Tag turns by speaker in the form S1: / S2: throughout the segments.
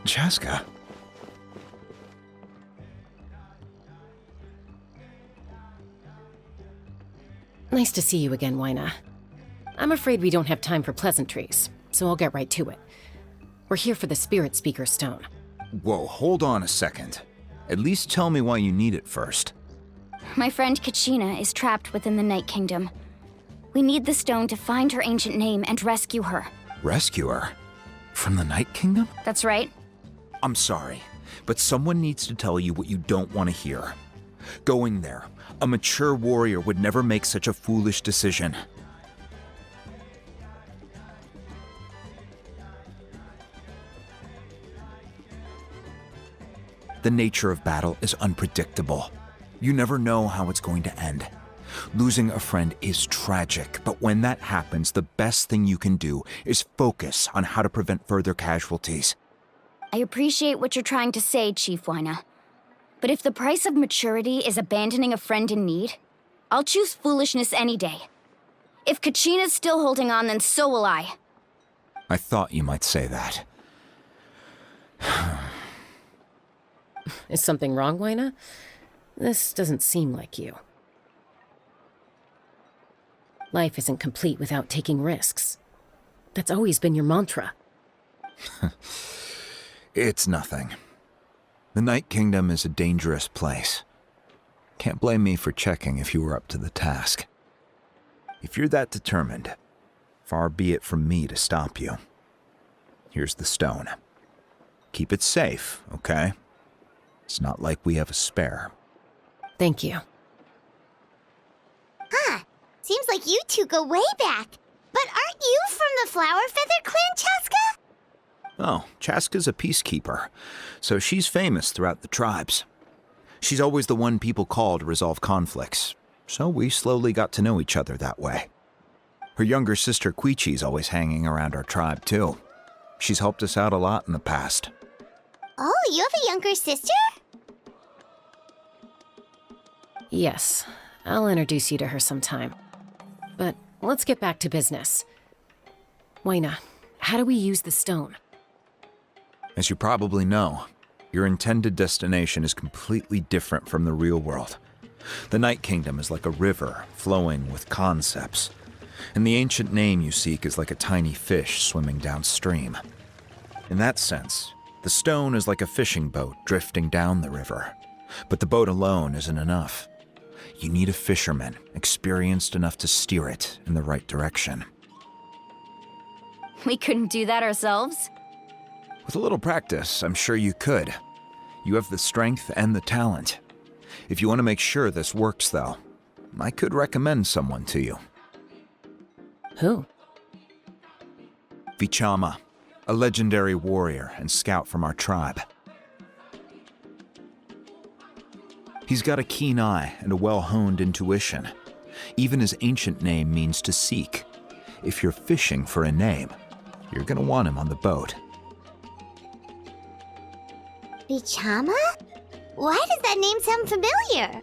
S1: Chaska.
S2: Nice to see you again, Wyna. I'm afraid we don't have time for pleasantries, so I'll get right to it. We're here for the Spirit Speaker Stone.
S1: Whoa, hold on a second. At least tell me why you need it first.
S3: My friend Kachina is trapped within the Night Kingdom. We need the stone to find her ancient name and rescue her.
S1: Rescue her? From the Night Kingdom?
S3: That's right.
S1: I'm sorry, but someone needs to tell you what you don't want to hear. Going there, a mature warrior would never make such a foolish decision. The nature of battle is unpredictable. You never know how it's going to end. Losing a friend is tragic, but when that happens, the best thing you can do is focus on how to prevent further casualties.
S3: I appreciate what you're trying to say, Chief Wyna. But if the price of maturity is abandoning a friend in need, I'll choose foolishness any day. If Kachina's still holding on, then so will I.
S1: I thought you might say that.
S2: Is something wrong, Wyna? This doesn't seem like you. Life isn't complete without taking risks. That's always been your mantra.
S1: It's nothing. The Night Kingdom is a dangerous place. Can't blame me for checking if you were up to the task. If you're that determined, far be it from me to stop you. Here's the stone. Keep it safe, okay? It's not like we have a spare.
S2: Thank you.
S4: Huh. Seems like you two go way back. But aren't you from the Flower Feather Clan, Chaska?
S1: Oh, Chaska's a peacekeeper, so she's famous throughout the tribes. She's always the one people call to resolve conflicts, so we slowly got to know each other that way. Her younger sister Quichi's always hanging around our tribe, too. She's helped us out a lot in the past.
S4: Oh, you have a younger sister?
S2: Yes, I'll introduce you to her sometime. But let's get back to business. Wyna, how do we use the stone?
S1: As you probably know, your intended destination is completely different from the real world. The Night Kingdom is like a river flowing with concepts, and the ancient name you seek is like a tiny fish swimming downstream. In that sense, the stone is like a fishing boat drifting down the river, but the boat alone isn't enough. You need a fisherman experienced enough to steer it in the right direction.
S3: We couldn't do that ourselves?
S1: With a little practice, I'm sure you could. You have the strength and the talent. If you want to make sure this works, though, I could recommend someone to you.
S2: Who?
S1: Vichama, a legendary warrior and scout from our tribe. He's got a keen eye and a well-honed intuition. Even his ancient name means to seek. If you're fishing for a name, you're gonna want him on the boat.
S4: Vichama? Why does that name sound familiar?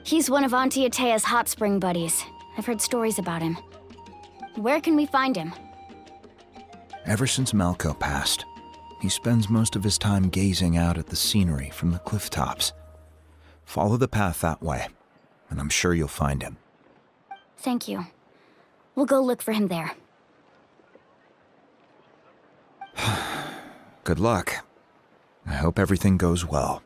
S3: He's one of Auntie Atea's hot spring buddies. I've heard stories about him. Where can we find him?
S1: Ever since Malco passed, he spends most of his time gazing out at the scenery from the cliff tops. Follow the path that way, and I'm sure you'll find him.
S3: Thank you. We'll go look for him there.
S1: Good luck. I hope everything goes well.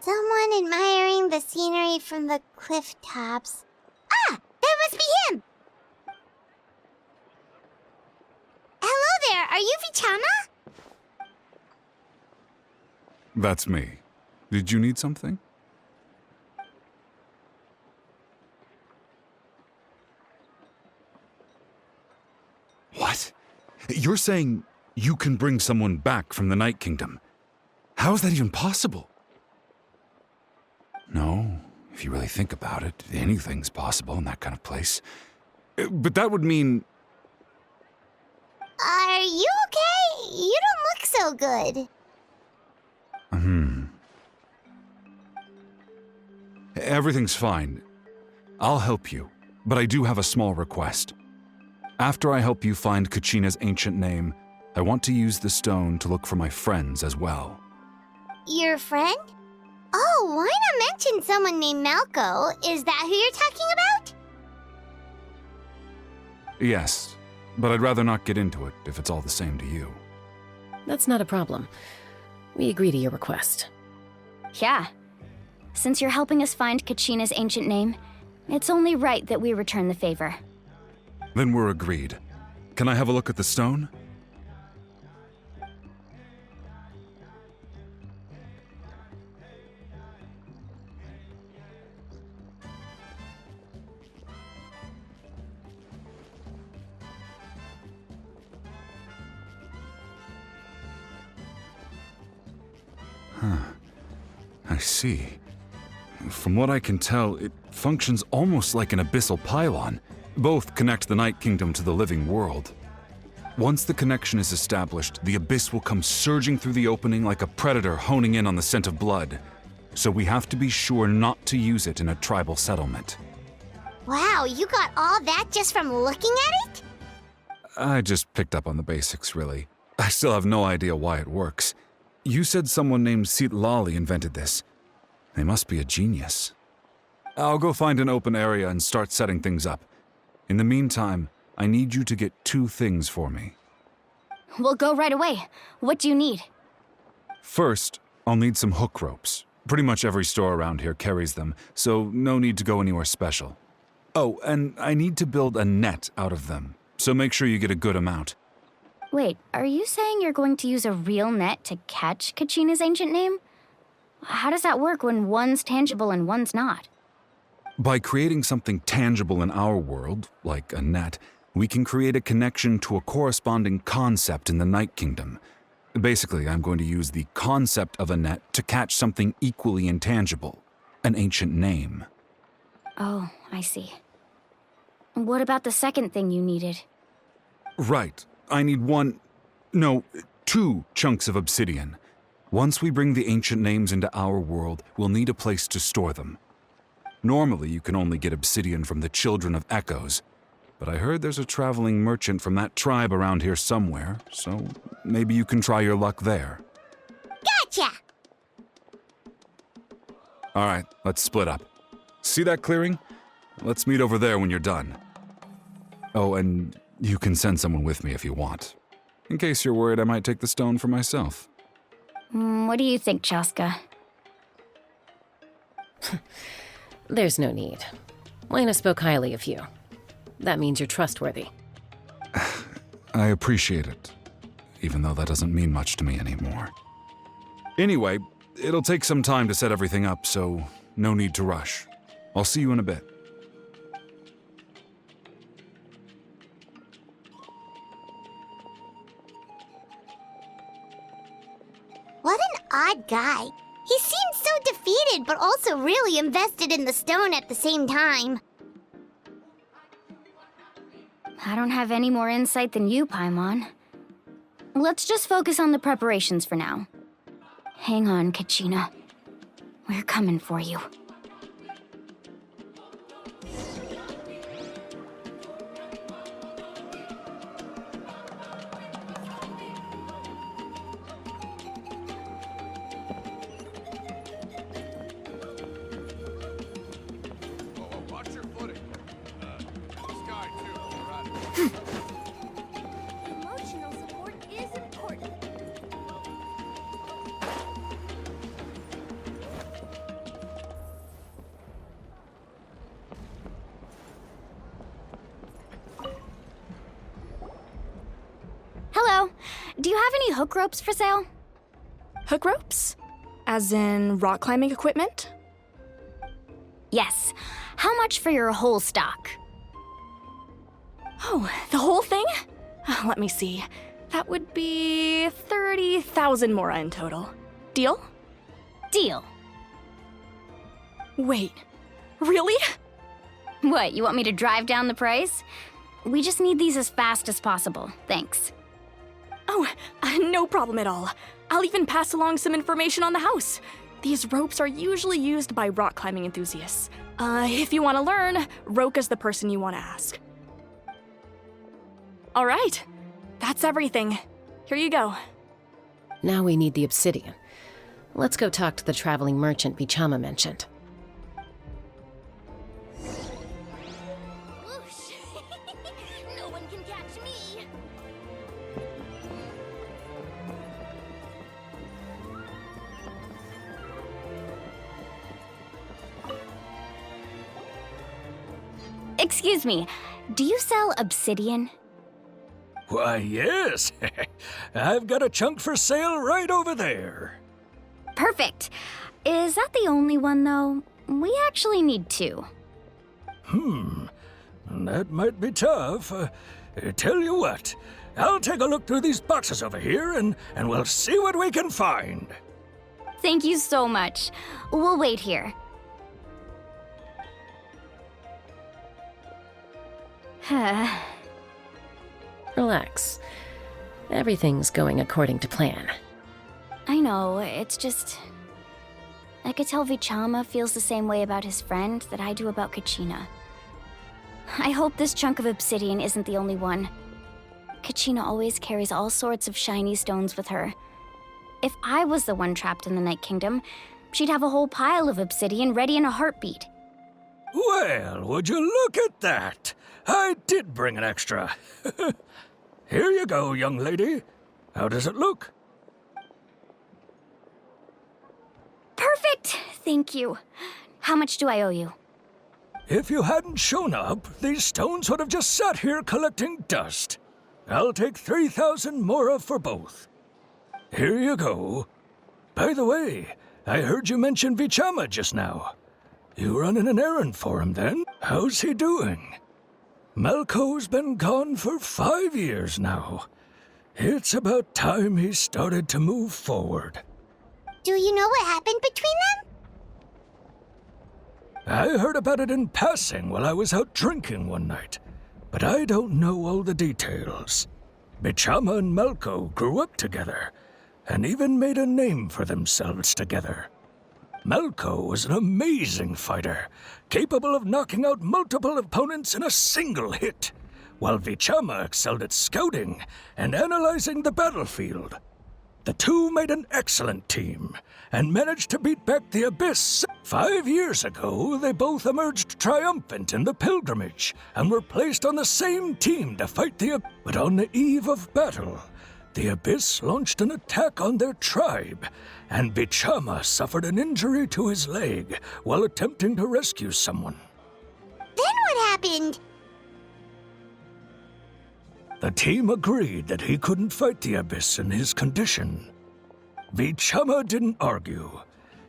S4: Someone admiring the scenery from the cliff tops. Ah! That must be him! Hello there, are you Vichama?
S5: That's me. Did you need something? What? You're saying you can bring someone back from the Night Kingdom? How is that even possible? No, If you really think about it, anything's possible in that kind of place. But that would mean...
S4: Are you okay? You don't look so good.
S5: Everything's fine. I'll help you, but I do have a small request. After I help you find Kachina's ancient name, I want to use the stone to look for my friends as well.
S4: Your friend? Oh, why not mention someone named Malco? Is that who you're talking about?
S5: Yes, but I'd rather not get into it if it's all the same to you.
S2: That's not a problem. We agree to your request.
S3: Yeah. Since you're helping us find Kachina's ancient name, it's only right that we return the favor.
S5: Then we're agreed. Can I have a look at the stone? I see. From what I can tell, it functions almost like an abyssal pylon. Both connect the Night Kingdom to the living world. Once the connection is established, the abyss will come surging through the opening like a predator honing in on the scent of blood. So we have to be sure not to use it in a tribal settlement.
S4: Wow, you got all that just from looking at it?
S5: I just picked up on the basics, really. I still have no idea why it works. You said someone named Lali invented this. They must be a genius. I'll go find an open area and start setting things up. In the meantime, I need you to get 2 things for me.
S3: We'll go right away. What do you need?
S5: First, I'll need some hook ropes. Pretty much every store around here carries them, so no need to go anywhere special. Oh, and I need to build a net out of them, so make sure you get a good amount.
S3: Wait, are you saying you're going to use a real net to catch Kachina's ancient name? How does that work when one's tangible and one's not?
S5: By creating something tangible in our world, like a net, we can create a connection to a corresponding concept in the Night Kingdom. Basically, I'm going to use the concept of a net to catch something equally intangible, an ancient name.
S3: Oh, I see. What about the second thing you needed?
S5: Right. I need 2 chunks of obsidian. Once we bring the ancient names into our world, we'll need a place to store them. Normally, you can only get obsidian from the Children of Echoes, but I heard there's a traveling merchant from that tribe around here somewhere, so maybe you can try your luck there.
S4: Gotcha!
S5: All right, let's split up. See that clearing? Let's meet over there when you're done. Oh, and you can send someone with me if you want. In case you're worried I might take the stone for myself.
S3: What do you think, Chaska?
S2: There's no need. Lena spoke highly of you. That means you're trustworthy.
S5: I appreciate it, even though that doesn't mean much to me anymore. Anyway, it'll take some time to set everything up, so no need to rush. I'll see you in a bit.
S4: What an odd guy. He seemed so defeated, but also really invested in the stone at the same time.
S3: I don't have any more insight than you, Paimon. Let's just focus on the preparations for now. Hang on, Kachina. We're coming for you.
S4: Emotional support is important.
S3: Hello. Do you have any hook ropes for sale?
S6: Hook ropes? As in rock climbing equipment?
S3: Yes. How much for your whole stock?
S6: Oh, the whole thing? Let me see. That would be 30,000 mora in total. Deal?
S3: Deal.
S6: Wait, Really?
S3: What, you want me to drive down the price? We just need these as fast as possible. Thanks.
S6: Oh, no problem at all. I'll even pass along some information on the house. These ropes are usually used by rock climbing enthusiasts. If you want to learn, Roka's the person you want to ask. All right, that's everything. Here you go.
S2: Now we need the obsidian. Let's go talk to the traveling merchant Bichama mentioned.
S3: Whoosh! No one can catch me! Excuse me, do you sell obsidian?
S7: Why, yes. I've got a chunk for sale right over there.
S3: Perfect. Is that the only one, though? We actually need two.
S7: That might be tough. Tell you what, I'll take a look through these boxes over here and we'll see what we can find.
S3: Thank you so much. We'll wait here.
S2: Relax. Everything's going according to plan.
S3: I know, it's just... I could tell Vichama feels the same way about his friend that I do about Kachina. I hope this chunk of obsidian isn't the only one. Kachina always carries all sorts of shiny stones with her. If I was the one trapped in the Night Kingdom, she'd have a whole pile of obsidian ready in a heartbeat.
S7: Well, would you look at that? I did bring an extra. Here you go, young lady. How does it look?
S3: Perfect! Thank you. How much do I owe you?
S7: If you hadn't shown up, these stones would have just sat here collecting dust. I'll take 3,000 mora for both. Here you go. By the way, I heard you mention Vichama just now. You running an errand for him then? How's he doing? Malco's been gone for 5 years now. It's about time he started to move forward.
S4: Do you know what happened between them?
S7: I heard about it in passing while I was out drinking one night, but I don't know all the details. Bichama and Malco grew up together, and even made a name for themselves together. Malco was an amazing fighter, capable of knocking out multiple opponents in a single hit, while Vichama excelled at scouting and analyzing the battlefield. The two made an excellent team, and managed to beat back the Abyss. 5 years ago, they both emerged triumphant in the pilgrimage, and were placed on the same team to fight the Abyss. But on the eve of battle, the Abyss launched an attack on their tribe, and Bichama suffered an injury to his leg while attempting to rescue someone.
S4: Then what happened?
S7: The team agreed that he couldn't fight the Abyss in his condition. Vichama didn't argue.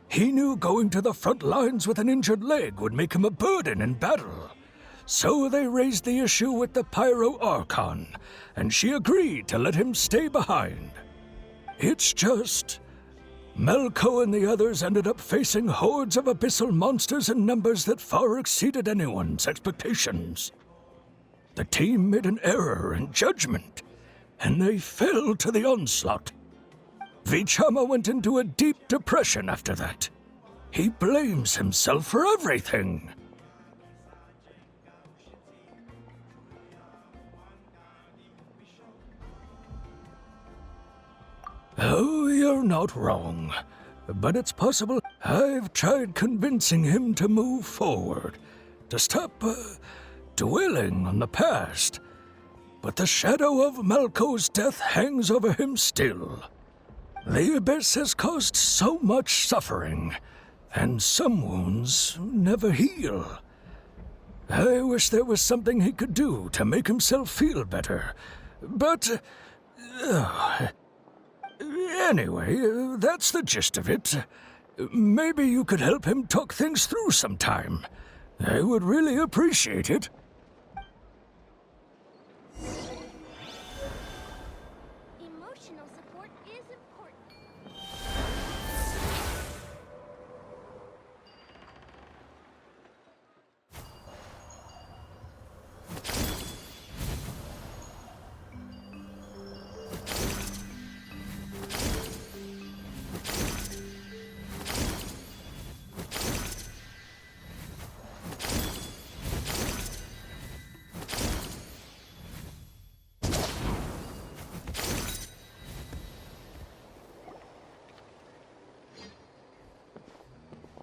S7: He knew going to the front lines with an injured leg would make him a burden in battle. So they raised the issue with the Pyro Archon, and she agreed to let him stay behind. It's just... Malco and the others ended up facing hordes of abyssal monsters in numbers that far exceeded anyone's expectations. The team made an error in judgment, and they fell to the onslaught. Vichama went into a deep depression after that. He blames himself for everything. Oh, you're not wrong. But it's possible. I've tried convincing him to move forward, to stop, dwelling on the past. But the shadow of Malco's death hangs over him still. The Abyss has caused so much suffering, and some wounds never heal. I wish there was something he could do to make himself feel better, but... Anyway, that's the gist of it. Maybe you could help him talk things through sometime. I would really appreciate it.
S3: Emotional support is important.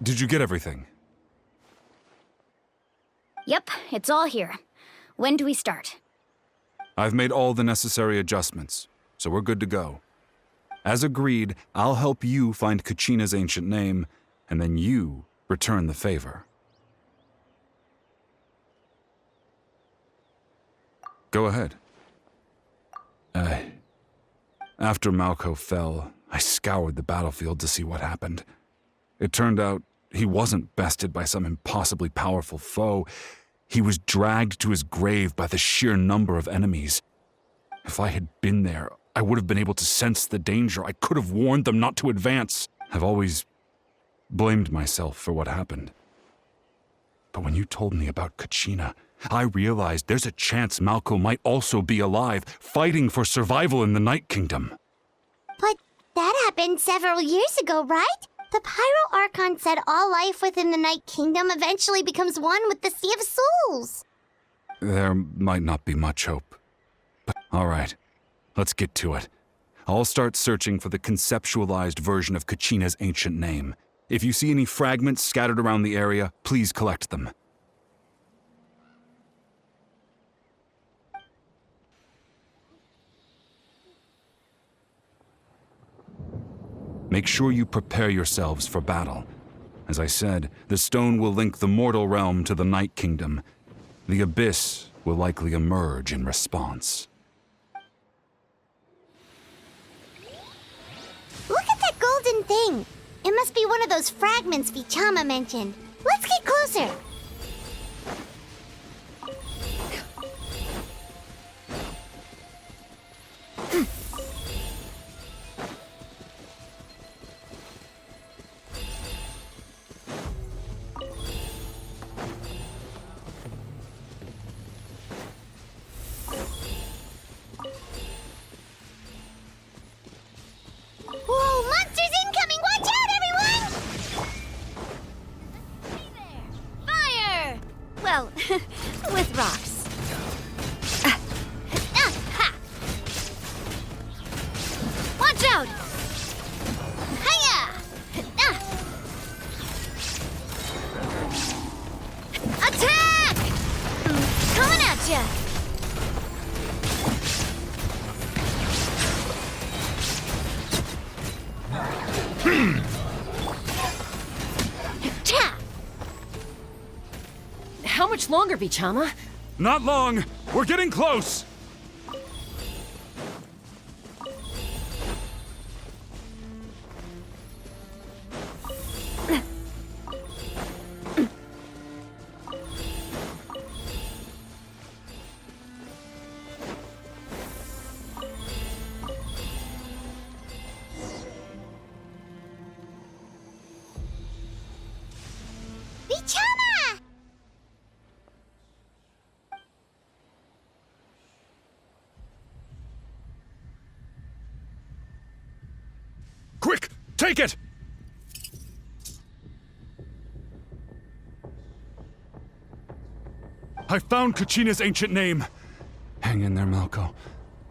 S5: Did you get everything?
S3: Yep, it's all here. When do we start?
S5: I've made all the necessary adjustments, so we're good to go. As agreed, I'll help you find Kachina's ancient name, and then you return the favor. Go ahead. After Malko fell, I scoured the battlefield to see what happened. It turned out he wasn't bested by some impossibly powerful foe. He was dragged to his grave by the sheer number of enemies. If I had been there, I would have been able to sense the danger. I could have warned them not to advance. I've always blamed myself for what happened. But when you told me about Kachina, I realized there's a chance Malko might also be alive, fighting for survival in the Night Kingdom.
S4: But that happened several years ago, right? The Pyro Archon said all life within the Night Kingdom eventually becomes one with the Sea of Souls.
S5: There might not be much hope. But all right, let's get to it. I'll start searching for the conceptualized version of Kachina's ancient name. If you see any fragments scattered around the area, please collect them. Make sure you prepare yourselves for battle. As I said, the stone will link the mortal realm to the Night Kingdom. The Abyss will likely emerge in response.
S4: Look at that golden thing. It must be one of those fragments Vichama mentioned. Let's get closer. Whoa, monsters incoming! Watch out, everyone!
S3: Fire! Well, with rocks. Ha! Watch out! Hiya! Attack! Coming at ya!
S2: How much longer, Vichama?
S5: Not long! We're getting close!
S4: Vichama!
S5: Quick! Take it! I found Kachina's ancient name. Hang in there, Malko.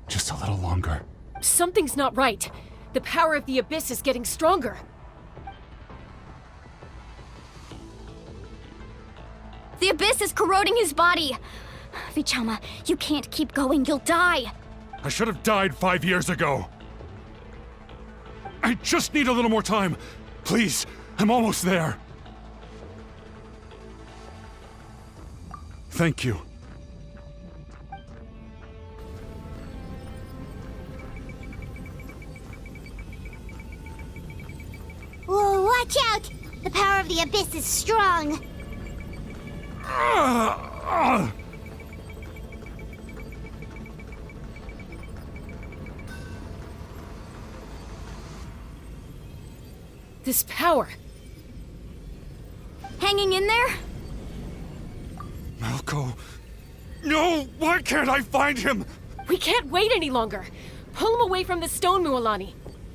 S5: Just a little longer.
S2: Something's not right. The power of the Abyss is getting stronger.
S3: The Abyss is corroding his body. Vichama, you can't keep going. You'll die.
S5: I should have died 5 years ago. I just need a little more time. Please, I'm almost there. Thank you.
S4: Whoa, watch out! The power of the Abyss is strong.
S2: This power.
S3: Hanging in there?
S5: Malko. No! Why can't I find him?
S2: We can't wait any longer. Pull him away from the stone, Mualani.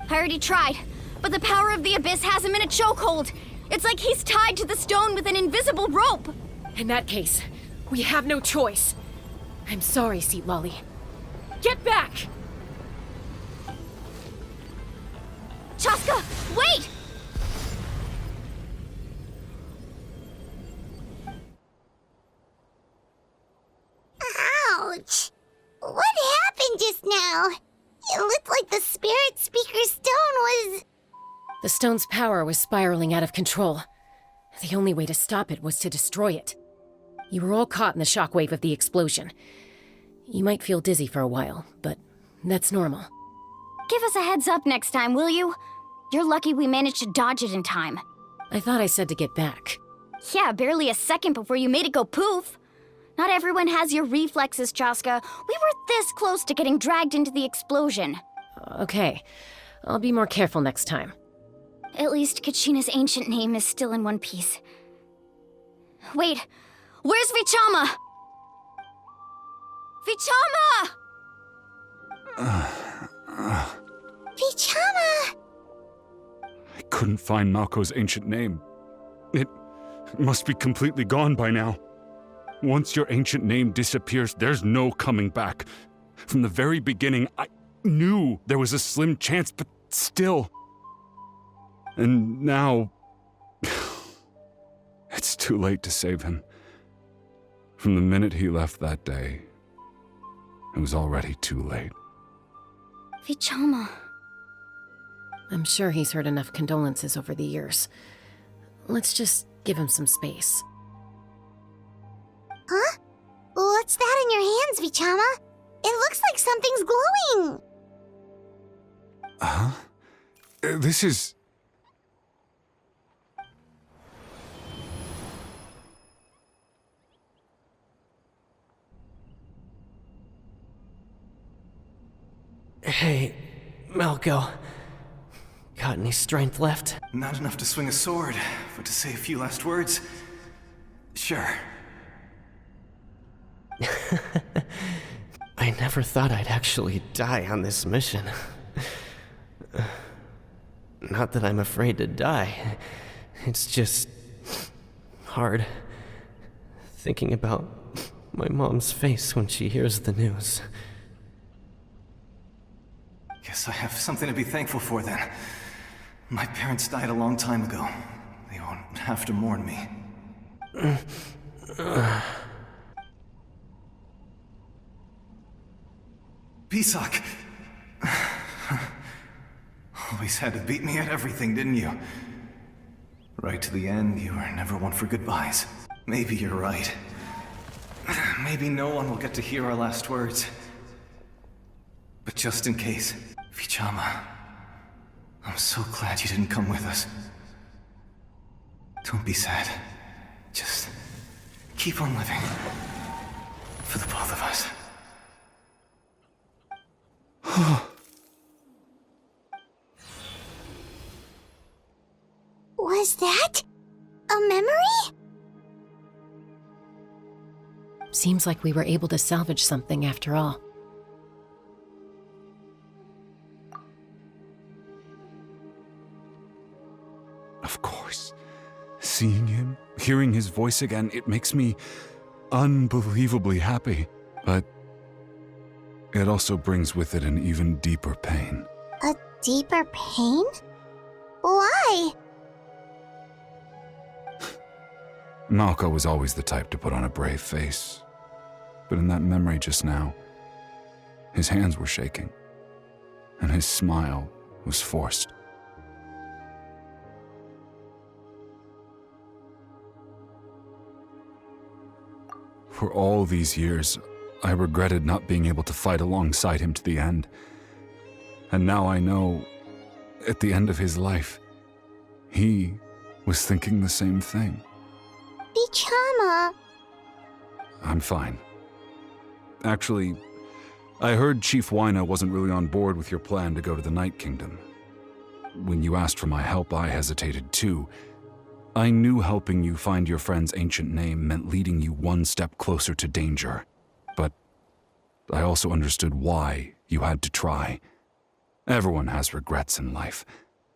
S3: I already tried, but the power of the Abyss has him in a chokehold. It's like he's tied to the stone with an invisible rope.
S2: In that case, we have no choice. I'm sorry, Seat Lolly. Get back!
S3: Chaska, wait!
S4: Ouch! What happened just now? It looked like the spirit speaker's stone was...
S2: The stone's power was spiraling out of control. The only way to stop it was to destroy it. You were all caught in the shockwave of the explosion. You might feel dizzy for a while, but that's normal.
S3: Give us a heads up next time, will you? You're lucky we managed to dodge it in time.
S2: I thought I said to get back.
S3: Yeah, barely a second before you made it go poof. Not everyone has your reflexes, Chaska. We were this close to getting dragged into the explosion.
S2: Okay, I'll be more careful next time.
S3: At least Kachina's ancient name is still in one piece. Wait, where's Vichama? Vichama!
S4: Vichama!
S5: I couldn't find Malco's ancient name. It must be completely gone by now. Once your ancient name disappears, there's no coming back. From the very beginning, I knew there was a slim chance, but still. And now... it's too late to save him. From the minute he left that day, it was already too late.
S3: Vichama.
S2: I'm sure he's heard enough condolences over the years. Let's just give him some space.
S4: Huh? What's that in your hands, Vichama? It looks like something's glowing!
S5: Huh? This is...
S8: Hey, Malco. Got any strength left?
S9: Not enough to swing a sword, but to say a few last words? Sure.
S8: I never thought I'd actually die on this mission. Not that I'm afraid to die. It's just... hard. Thinking about my mom's face when she hears the news.
S9: Guess I have something to be thankful for then. My parents died a long time ago. They won't have to mourn me. Pisak! Always had to beat me at everything, didn't you? Right to the end, you were never one for goodbyes. Maybe you're right. Maybe no one will get to hear our last words. But just in case, Vichama, I'm so glad you didn't come with us. Don't be sad. Just keep on living. For the both of us.
S4: Was that a memory?
S2: Seems like we were able to salvage something after all.
S5: Of course. Seeing him, hearing his voice again, it makes me unbelievably happy. But it also brings with it an even deeper pain.
S4: A deeper pain? Why?
S5: Malco was always the type to put on a brave face. But in that memory just now, his hands were shaking, and his smile was forced. For all these years, I regretted not being able to fight alongside him to the end. And now I know, at the end of his life, he was thinking the same thing.
S4: Vichama.
S5: I'm fine. Actually, I heard Chief Wyna wasn't really on board with your plan to go to the Night Kingdom. When you asked for my help, I hesitated too. I knew helping you find your friend's ancient name meant leading you one step closer to danger. But I also understood why you had to try. Everyone has regrets in life,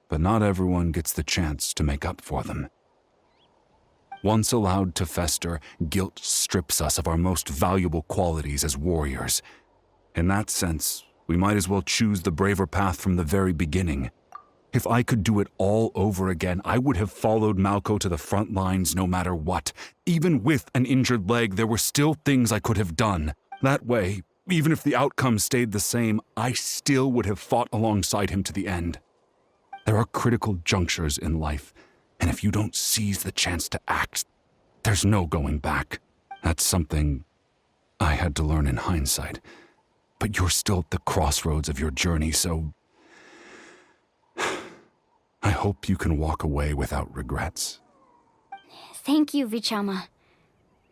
S5: but not everyone gets the chance to make up for them. Once allowed to fester, guilt strips us of our most valuable qualities as warriors. In that sense, we might as well choose the braver path from the very beginning. If I could do it all over again, I would have followed Malco to the front lines no matter what. Even with an injured leg, there were still things I could have done. That way, even if the outcome stayed the same, I still would have fought alongside him to the end. There are critical junctures in life, and if you don't seize the chance to act, there's no going back. That's something I had to learn in hindsight. But you're still at the crossroads of your journey, so I hope you can walk away without regrets.
S3: Thank you, Vichama.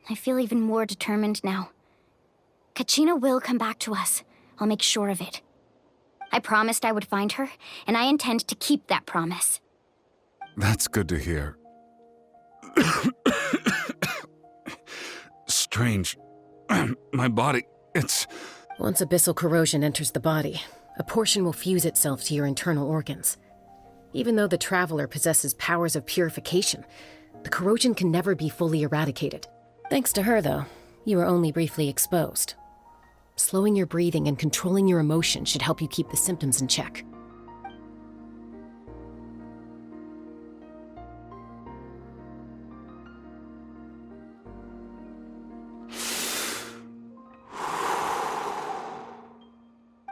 S3: I feel even more determined now. Kachina will come back to us. I'll make sure of it. I promised I would find her, and I intend to keep that promise.
S5: That's good to hear. Strange. My body, it's...
S2: Once abyssal corrosion enters the body, a portion will fuse itself to your internal organs. Even though the Traveler possesses powers of purification, the corrosion can never be fully eradicated. Thanks to her, though, you are only briefly exposed. Slowing your breathing and controlling your emotions should help you keep the symptoms in check.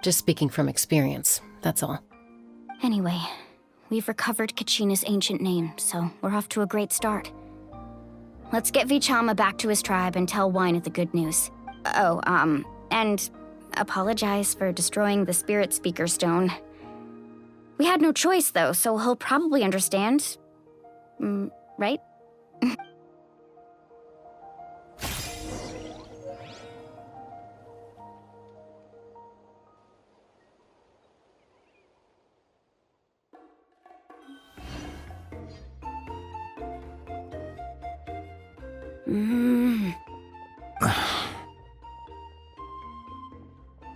S2: Just speaking from experience, that's all.
S3: Anyway, we've recovered Kachina's ancient name, so we're off to a great start. Let's get Vichama back to his tribe and tell Wina the good news. And apologize for destroying the Spirit Speaker Stone. We had no choice, though, so he'll probably understand. Right?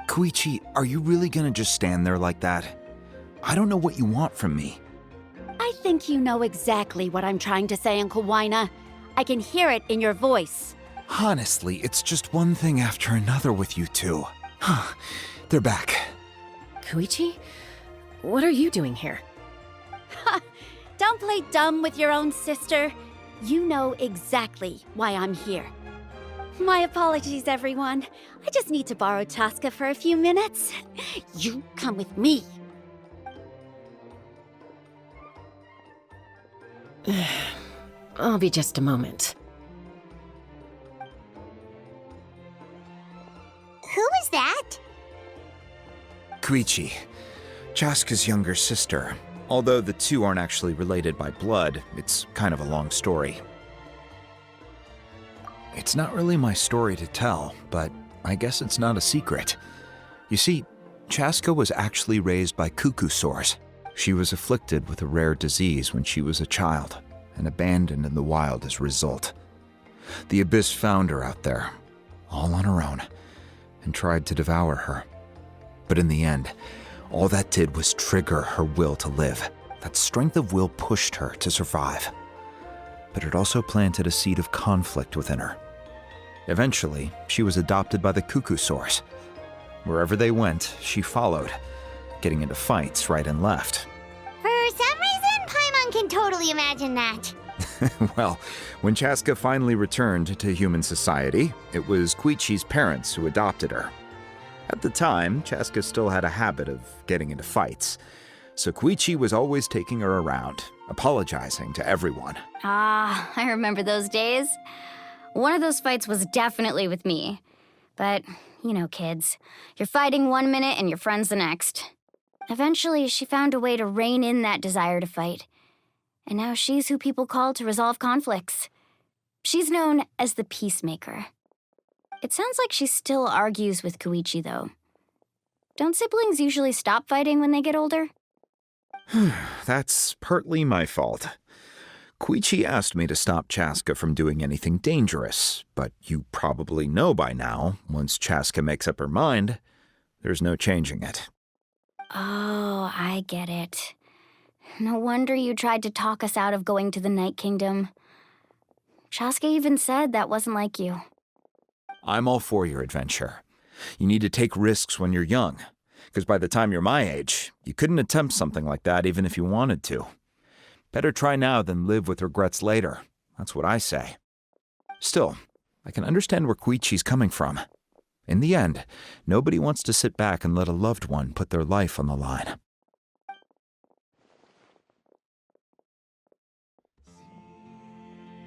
S1: Koichi, are you really gonna just stand there like that? I don't know what you want from me.
S10: I think you know exactly what I'm trying to say, Uncle Wina. I can hear it in your voice.
S1: Honestly, it's just one thing after another with you two. They're back.
S2: Koichi? What are you doing here?
S10: Don't play dumb with your own sister. You know exactly why I'm here. My apologies, everyone. I just need to borrow Chaska for a few minutes. You come with me.
S2: I'll be just a moment.
S4: Who is that?
S1: Koichi, Chaska's younger sister. Although the two aren't actually related by blood, it's kind of a long story. It's not really my story to tell, but I guess it's not a secret. You see, Chaska was actually raised by cuckoo sores. She was afflicted with a rare disease when she was a child, and abandoned in the wild as a result. The Abyss found her out there, all on her own, and tried to devour her. But in the end, all that did was trigger her will to live. That strength of will pushed her to survive. But it also planted a seed of conflict within her. Eventually, she was adopted by the cuckoo sores. Wherever they went, she followed, getting into fights right and left.
S4: For some reason, Paimon can totally imagine that.
S1: Well, when Chaska finally returned to human society, it was Koichi's parents who adopted her. At the time, Chaska still had a habit of getting into fights, so Koichi was always taking her around, apologizing to everyone.
S3: Ah, I remember those days. One of those fights was definitely with me. But, you know, kids. You're fighting one minute and your friend's the next. Eventually, she found a way to rein in that desire to fight. And now she's who people call to resolve conflicts. She's known as the Peacemaker. It sounds like she still argues with Koichi, though. Don't siblings usually stop fighting when they get older?
S1: That's partly my fault. Koichi asked me to stop Chaska from doing anything dangerous, but you probably know by now, once Chaska makes up her mind, there's no changing it.
S3: Oh, I get it. No wonder you tried to talk us out of going to the Night Kingdom. Chaska even said that wasn't like you.
S1: I'm all for your adventure. You need to take risks when you're young, because by the time you're my age, you couldn't attempt something like that even if you wanted to. Better try now than live with regrets later. That's what I say. Still, I can understand where Koichi's coming from. In the end, nobody wants to sit back and let a loved one put their life on the line.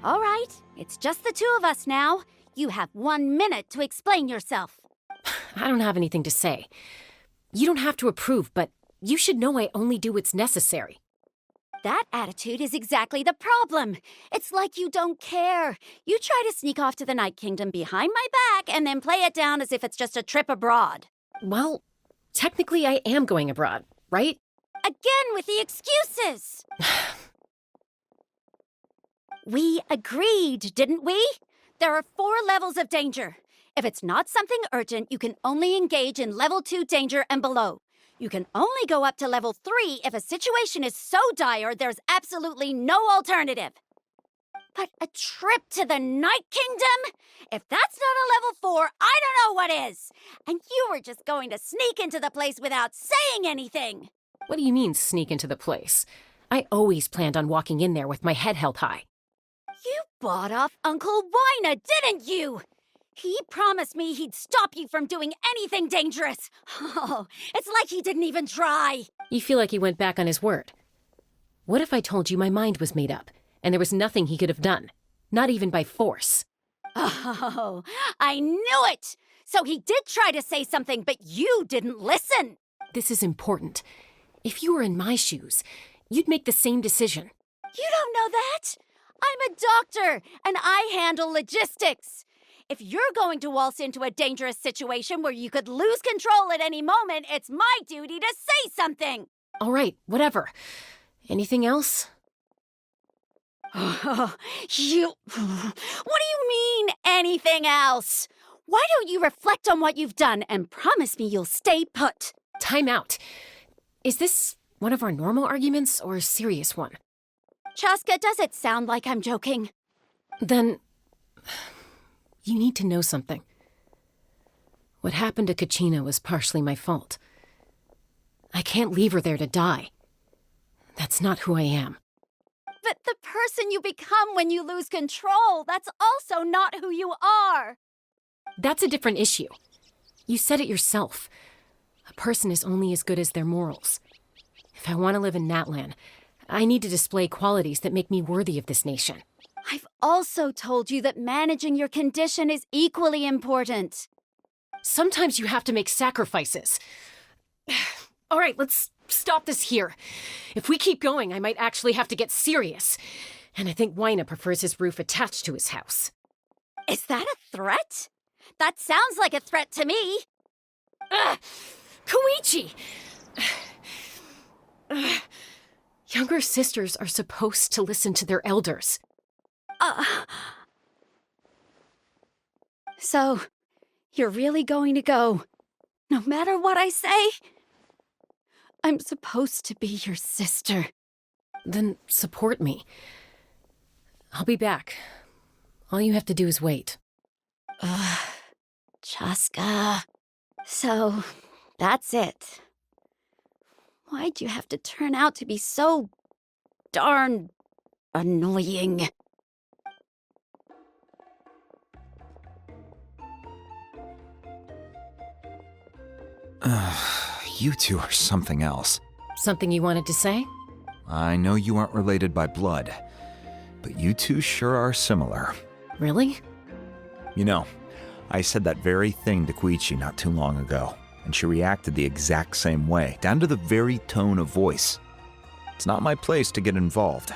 S10: All right, it's just the two of us now. You have 1 minute to explain yourself.
S2: I don't have anything to say. You don't have to approve, but you should know I only do what's necessary.
S10: That attitude is exactly the problem. It's like you don't care. You try to sneak off to the Night Kingdom behind my back and then play it down as if it's just a trip abroad.
S2: Well, technically I am going abroad, right?
S10: Again with the excuses! We agreed, didn't we? There are 4 levels of danger. If it's not something urgent, you can only engage in level 2 danger and below. You can only go up to level 3 if a situation is so dire there's absolutely no alternative. But a trip to the Night Kingdom? If that's not a level 4, I don't know what is. And you were just going to sneak into the place without saying anything.
S2: What do you mean, sneak into the place? I always planned on walking in there with my head held high.
S10: You bought off Uncle Wina, didn't you? He promised me he'd stop you from doing anything dangerous. Oh, it's like he didn't even try.
S2: You feel like he went back on his word. What if I told you my mind was made up, and there was nothing he could have done? Not even by force.
S10: Oh, I knew it! So he did try to say something, but you didn't listen.
S2: This is important. If you were in my shoes, you'd make the same decision.
S10: You don't know that? I'm a doctor, and I handle logistics. If you're going to waltz into a dangerous situation where you could lose control at any moment, it's my duty to say something.
S2: All right, whatever. Anything else?
S10: What do you mean, anything else? Why don't you reflect on what you've done and promise me you'll stay put?
S2: Time out. Is this one of our normal arguments or a serious one?
S10: Chaska, does it sound like I'm joking?
S2: Then you need to know something. What happened to Kachina was partially my fault. I can't leave her there to die. That's not who I am.
S10: But the person you become when you lose control, that's also not who you are.
S2: That's a different issue. You said it yourself. A person is only as good as their morals. If I want to live in Natlan, I need to display qualities that make me worthy of this nation.
S10: I've also told you that managing your condition is equally important.
S2: Sometimes you have to make sacrifices. All right, let's stop this here. If we keep going, I might actually have to get serious. And I think Wina prefers his roof attached to his house.
S10: Is that a threat? That sounds like a threat to me.
S2: Koichi! Younger sisters are supposed to listen to their elders.
S10: So, you're really going to go, no matter what I say? I'm supposed to be your sister.
S2: Then support me. I'll be back. All you have to do is wait.
S10: Chaska. So, that's it. Why'd you have to turn out to be so darn annoying?
S1: You two are something else.
S2: Something you wanted to say?
S1: I know you aren't related by blood, but you two sure are similar.
S2: Really?
S1: You know, I said that very thing to Koichi not too long ago, and she reacted the exact same way, down to the very tone of voice. It's not my place to get involved,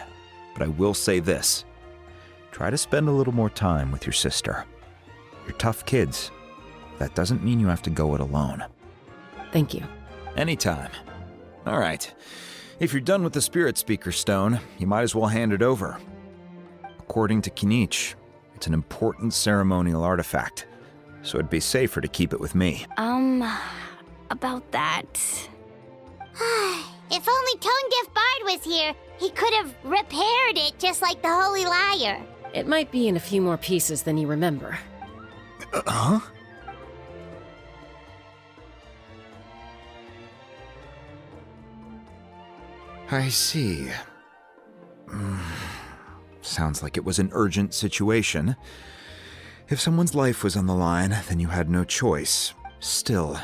S1: but I will say this. Try to spend a little more time with your sister. You're tough kids. That doesn't mean you have to go it alone.
S2: Thank you.
S1: Anytime. All right. If you're done with the Spirit Speaker Stone, you might as well hand it over. According to Kinich, it's an important ceremonial artifact, so it'd be safer to keep it with me.
S10: About that.
S4: If only Tone-Deaf Bard was here, he could have repaired it just like the Holy Liar.
S2: It might be in a few more pieces than you remember.
S1: Huh? I see. Sounds like it was an urgent situation. If someone's life was on the line, then you had no choice. Still,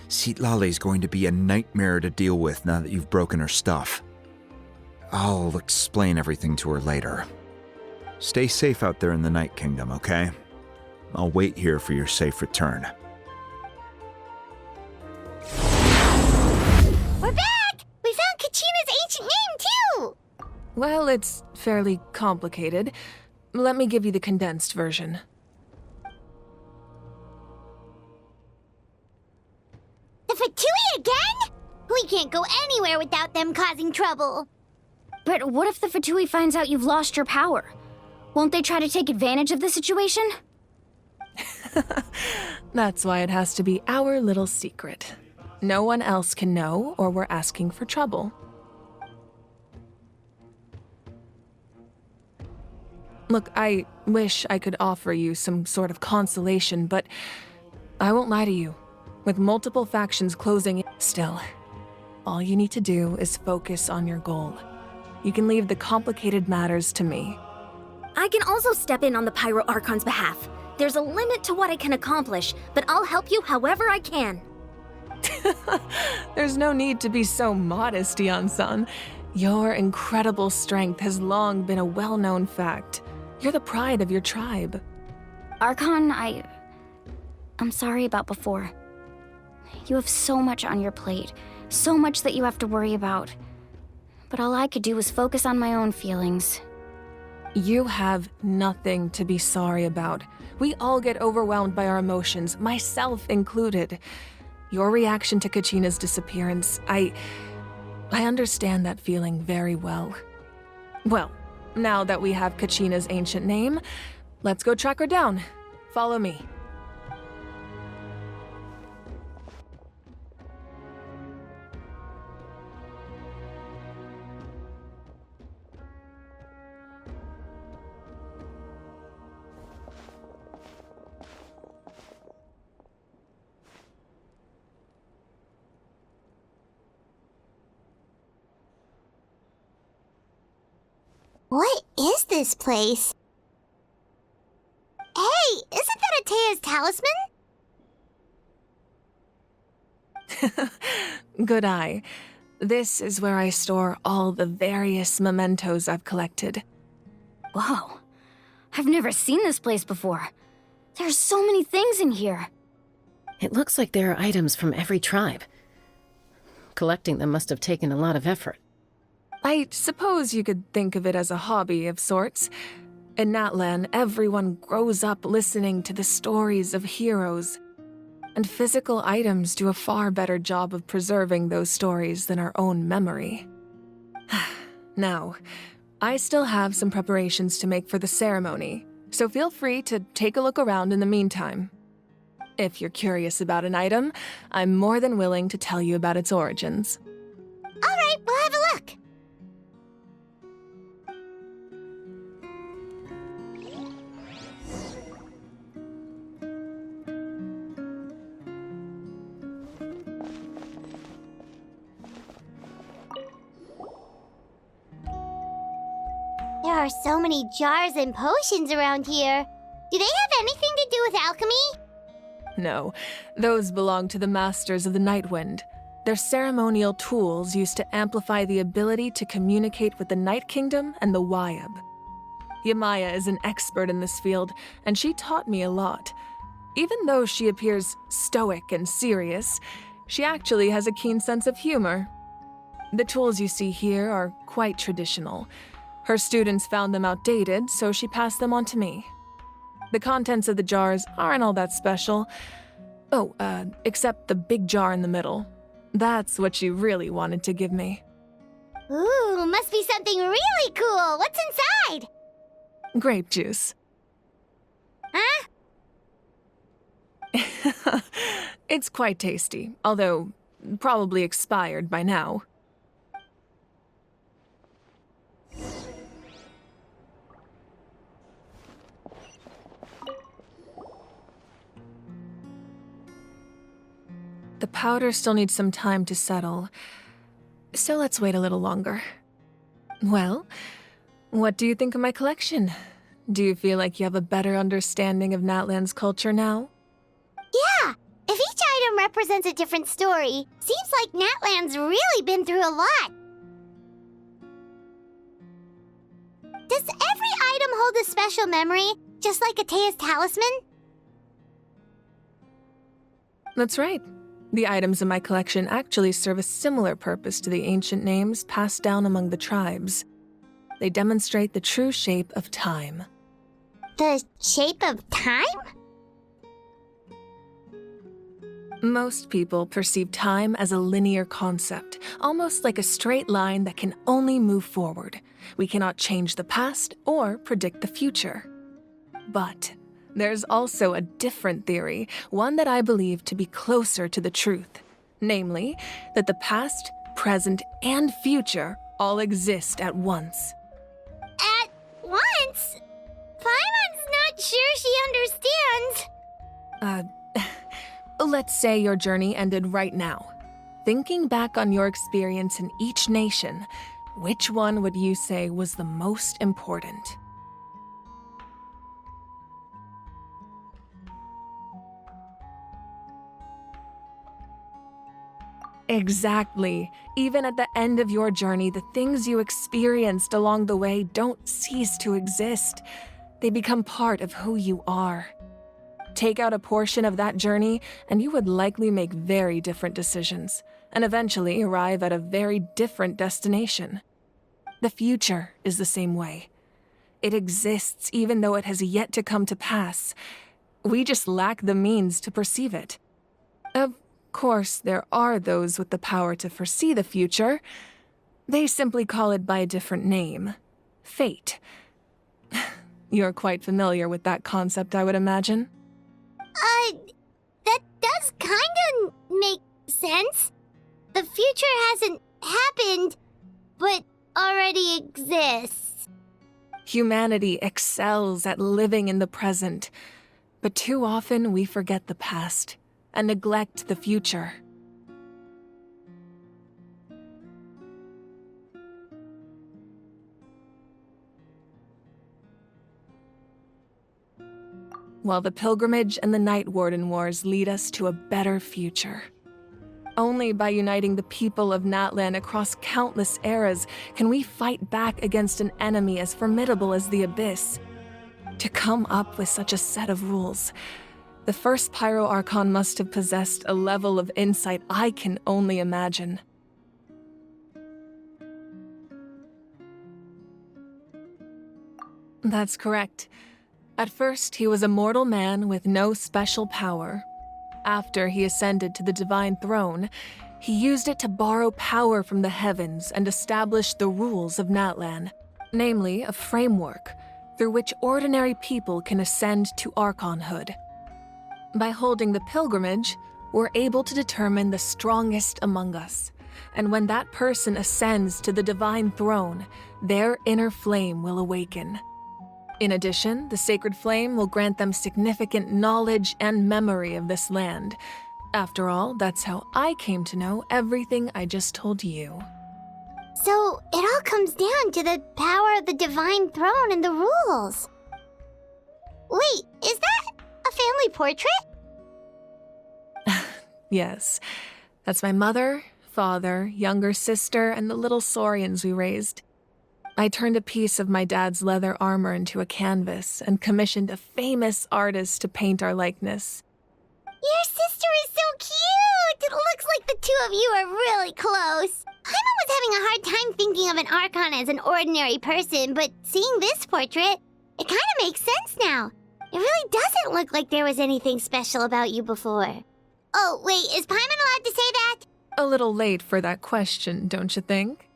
S1: Citlali's going to be a nightmare to deal with now that you've broken her stuff. I'll explain everything to her later. Stay safe out there in the Night Kingdom, okay? I'll wait here for your safe return.
S4: We're back! We found Kachina's ancient name, too!
S11: Well, it's fairly complicated. Let me give you the condensed version.
S4: The Fatui again? We can't go anywhere without them causing trouble.
S3: But what if the Fatui finds out you've lost your power? Won't they try to take advantage of the situation?
S11: That's why it has to be our little secret. No one else can know, or we're asking for trouble. Look, I wish I could offer you some sort of consolation, but I won't lie to you. With multiple factions closing in still, all you need to do is focus on your goal. You can leave the complicated matters to me.
S12: I can also step in on the Pyro Archon's behalf. There's a limit to what I can accomplish, but I'll help you however I can.
S11: There's no need to be so modest, Yan-san. Your incredible strength has long been a well-known fact. You're the pride of your tribe.
S3: Archon, I'm sorry about before. You have so much on your plate, so much that you have to worry about. But all I could do was focus on my own feelings.
S11: You have nothing to be sorry about. We all get overwhelmed by our emotions, myself included. Your reaction to Kachina's disappearance, I understand that feeling very well. Well, now that we have Kachina's ancient name, let's go track her down. Follow me.
S4: What is this place? Hey, isn't that Atea's talisman?
S11: Good eye. This is where I store all the various mementos I've collected.
S3: Whoa. I've never seen this place before. There's so many things in here.
S2: It looks like there are items from every tribe. Collecting them must have taken a lot of effort.
S11: I suppose you could think of it as a hobby of sorts. In Natlan, everyone grows up listening to the stories of heroes, and physical items do a far better job of preserving those stories than our own memory. Now, I still have some preparations to make for the ceremony, so feel free to take a look around in the meantime. If you're curious about an item, I'm more than willing to tell you about its origins.
S4: All right, we'll have a look. There are so many jars and potions around here. Do they have anything to do with alchemy?
S11: No, those belong to the Masters of the Nightwind. They're ceremonial tools used to amplify the ability to communicate with the Night Kingdom and the Wyab. Yamaya is an expert in this field, and she taught me a lot. Even though she appears stoic and serious, she actually has a keen sense of humor. The tools you see here are quite traditional. Her students found them outdated, so she passed them on to me. The contents of the jars aren't all that special. Oh, except the big jar in the middle. That's what she really wanted to give me.
S4: Ooh, must be something really cool. What's inside?
S11: Grape juice.
S4: Huh?
S11: It's quite tasty, although probably expired by now. The powder still needs some time to settle, so let's wait a little longer. Well, what do you think of my collection? Do you feel like you have a better understanding of Natlan's culture now?
S4: Yeah, if each item represents a different story, seems like Natlan's really been through a lot. Does every item hold a special memory, just like Atea's talisman?
S11: That's right. The items in my collection actually serve a similar purpose to the ancient names passed down among the tribes. They demonstrate the true shape of time.
S4: The shape of time?
S11: Most people perceive time as a linear concept, almost like a straight line that can only move forward. We cannot change the past or predict the future. But there's also a different theory, one that I believe to be closer to the truth. Namely, that the past, present, and future all exist at once.
S4: At once? Paimon's not sure she understands.
S11: Let's say your journey ended right now. Thinking back on your experience in each nation, which one would you say was the most important? Exactly. Even at the end of your journey, the things you experienced along the way don't cease to exist. They become part of who you are. Take out a portion of that journey, and you would likely make very different decisions, and eventually arrive at a very different destination. The future is the same way. It exists even though it has yet to come to pass. We just lack the means to perceive it. Of course, there are those with the power to foresee the future. They simply call it by a different name. Fate. You're quite familiar with that concept, I would imagine.
S4: That does kinda make sense. The future hasn't happened, but already exists.
S11: Humanity excels at living in the present, but too often we forget the past and neglect the future. While the pilgrimage and the Night Warden Wars lead us to a better future. Only by uniting the people of Natlan across countless eras can we fight back against an enemy as formidable as the Abyss. To come up with such a set of rules, the first Pyro Archon must have possessed a level of insight I can only imagine. That's correct. At first, he was a mortal man with no special power. After he ascended to the divine throne, he used it to borrow power from the heavens and establish the rules of Natlan, namely a framework through which ordinary people can ascend to Archonhood. By holding the pilgrimage, we're able to determine the strongest among us, and when that person ascends to the divine throne, their inner flame will awaken. In addition, the sacred flame will grant them significant knowledge and memory of this land. After all, that's how I came to know everything I just told you.
S4: So, it all comes down to the power of the divine throne and the rules. Wait, is that a family portrait?
S11: Yes. That's my mother, father, younger sister, and the little saurians we raised. I turned a piece of my dad's leather armor into a canvas and commissioned a famous artist to paint our likeness.
S4: Your sister is so cute! It looks like the two of you are really close. Paimon was having a hard time thinking of an Archon as an ordinary person, but seeing this portrait, it kind of makes sense now. It really doesn't look like there was anything special about you before. Oh, wait, is Paimon allowed to say that?
S11: A little late for that question, don't you think?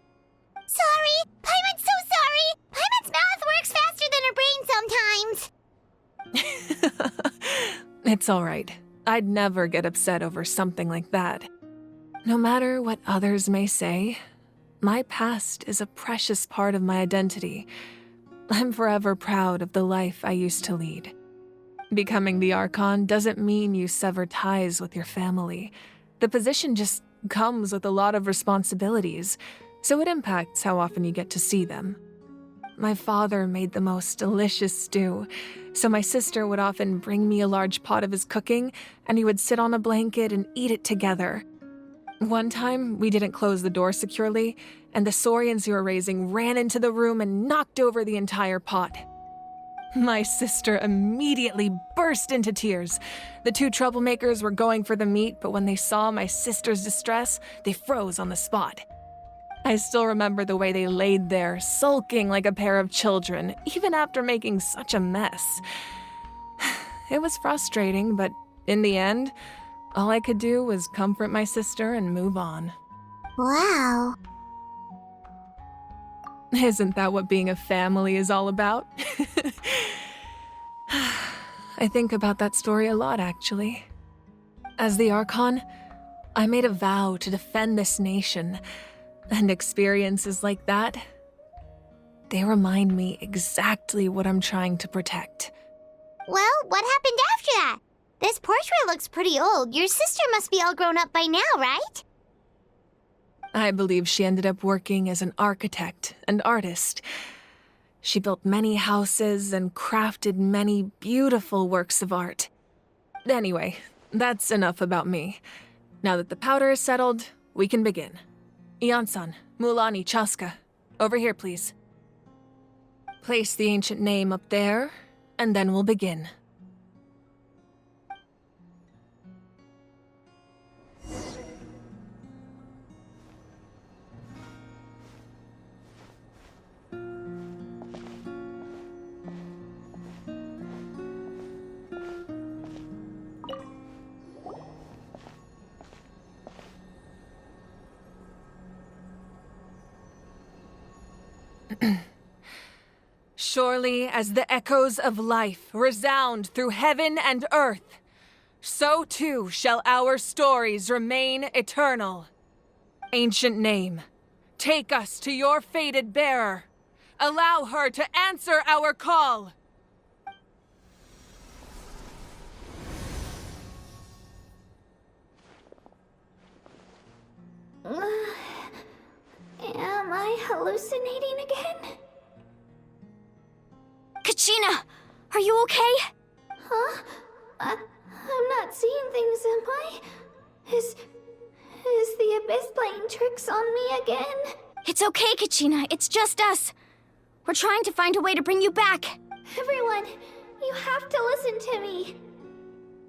S4: Sorry! Paimon's so sorry! Paimon's mouth works faster than her brain sometimes!
S11: It's all right. I'd never get upset over something like that. No matter what others may say, my past is a precious part of my identity. I'm forever proud of the life I used to lead. Becoming the Archon doesn't mean you sever ties with your family. The position just comes with a lot of responsibilities, so it impacts how often you get to see them. my father made the most delicious stew, so my sister would often bring me a large pot of his cooking, and we would sit on a blanket and eat it together. One time, we didn't close the door securely, and the saurians we were raising ran into the room and knocked over the entire pot. My sister immediately burst into tears. The two troublemakers were going for the meat, but when they saw my sister's distress, they froze on the spot. I still remember the way they laid there, sulking like a pair of children, even after making such a mess. It was frustrating, but in the end, all I could do was comfort my sister and move on.
S4: Wow.
S11: Isn't that what being a family is all about? I think about that story a lot, actually. As the Archon, I made a vow to defend this nation, and experiences like that, they remind me exactly what I'm trying to protect.
S4: Well, what happened after that? This portrait looks pretty old. Your sister must be all grown up by now, right?
S11: I believe she ended up working as an architect and artist. She built many houses and crafted many beautiful works of art. Anyway, that's enough about me. Now that the powder is settled, we can begin. Ian-san, Mulani, Chaska, over here, please. Place the ancient name up there, and then we'll begin. Surely as the echoes of life resound through heaven and earth, so too shall our stories remain eternal. Ancient name, take us to your fated bearer. Allow her to answer our call.
S4: Am I hallucinating again?
S3: Kachina, are you okay?
S4: Huh? I'm not seeing things, am I? Is the Abyss playing tricks on me again?
S3: It's okay, Kachina. It's just us. We're trying to find a way to bring you back.
S4: Everyone, you have to listen to me.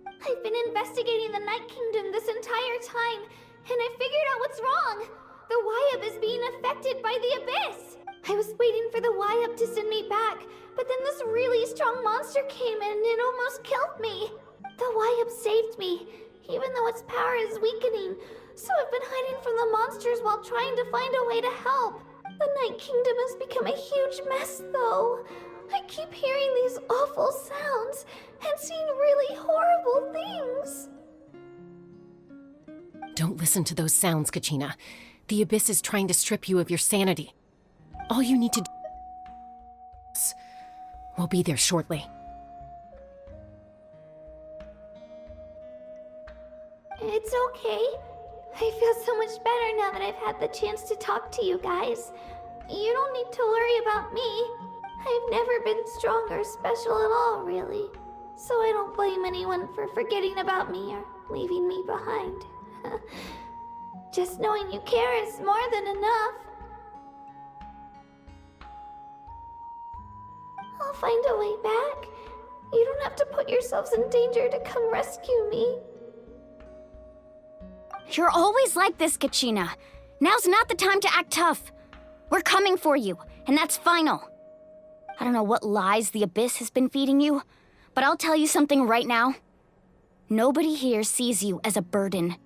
S4: I've been investigating the Night Kingdom this entire time, and I figured out what's wrong. The Wyab is being affected by the Abyss. I was waiting for the Wyab to send me back, but then this really strong monster came in and it almost killed me. The Wyab saved me, even though its power is weakening, so I've been hiding from the monsters while trying to find a way to help. The Night Kingdom has become a huge mess, though. I keep hearing these awful sounds and seeing really horrible things.
S2: Don't listen to those sounds, Kachina. The Abyss is trying to strip you of your sanity. All you need to do... We'll be there shortly.
S4: It's okay. I feel so much better now that I've had the chance to talk to you guys. You don't need to worry about me. I've never been strong or special at all, really. So I don't blame anyone for forgetting about me or leaving me behind. Just knowing you care is more than enough. I'll find a way back. You don't have to put yourselves in danger to come rescue me.
S3: You're always like this, Kachina. Now's not the time to act tough. We're coming for you, and that's final. I don't know what lies the Abyss has been feeding you, but I'll tell you something right now. Nobody here sees you as a burden.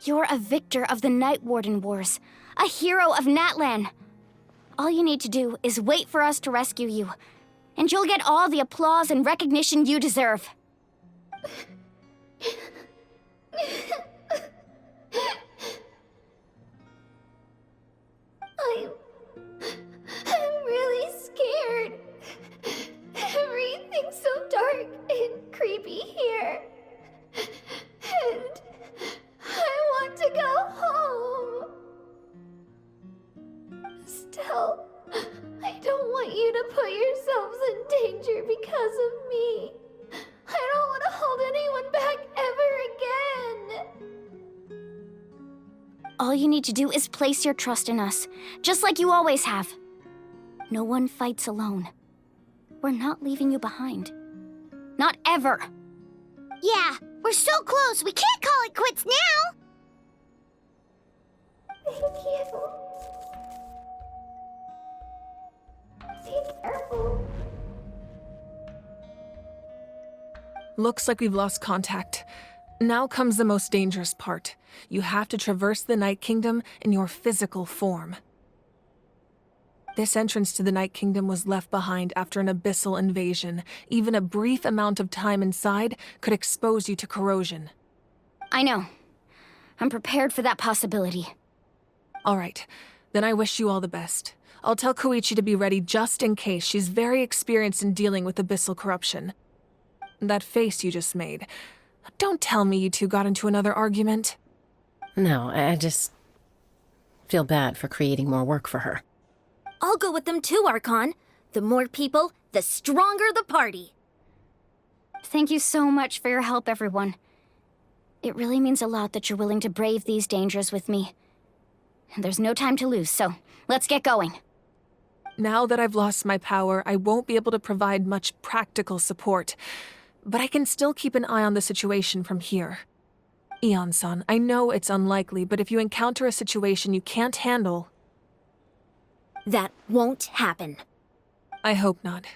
S3: You're a victor of the Night Warden Wars, a hero of Natlan. All you need to do is wait for us to rescue you, and you'll get all the applause and recognition you deserve.
S4: I'm really scared. Everything's so dark and creepy here. And I want to go home. Still, I don't want
S3: you need to do is place your trust in us, just like you always have. No one fights alone. We're not leaving you behind. Not ever.
S4: Yeah, we're so close. We can't call it quits now. Thank you. Be careful.
S11: Looks like we've lost contact. Now comes the most dangerous part. You have to traverse the Night Kingdom in your physical form. This entrance to the Night Kingdom was left behind after an abyssal invasion. Even a brief amount of time inside could expose you to corrosion.
S3: I know. I'm prepared for that possibility.
S11: All right, then I wish you all the best. I'll tell Koichi to be ready just in case. She's very experienced in dealing with abyssal corruption. That face you just made. Don't tell me you two got into another argument.
S2: No, I just feel bad for creating more work for her.
S12: I'll go with them too, Archon. The more people, the stronger the party.
S3: Thank you so much for your help, everyone. It really means a lot that you're willing to brave these dangers with me. And there's no time to lose, so let's get going.
S11: Now that I've lost my power, I won't be able to provide much practical support. But I can still keep an eye on the situation from here. Eon-san, I know it's unlikely, but if you encounter a situation you can't handle...
S12: That won't happen.
S11: I hope not.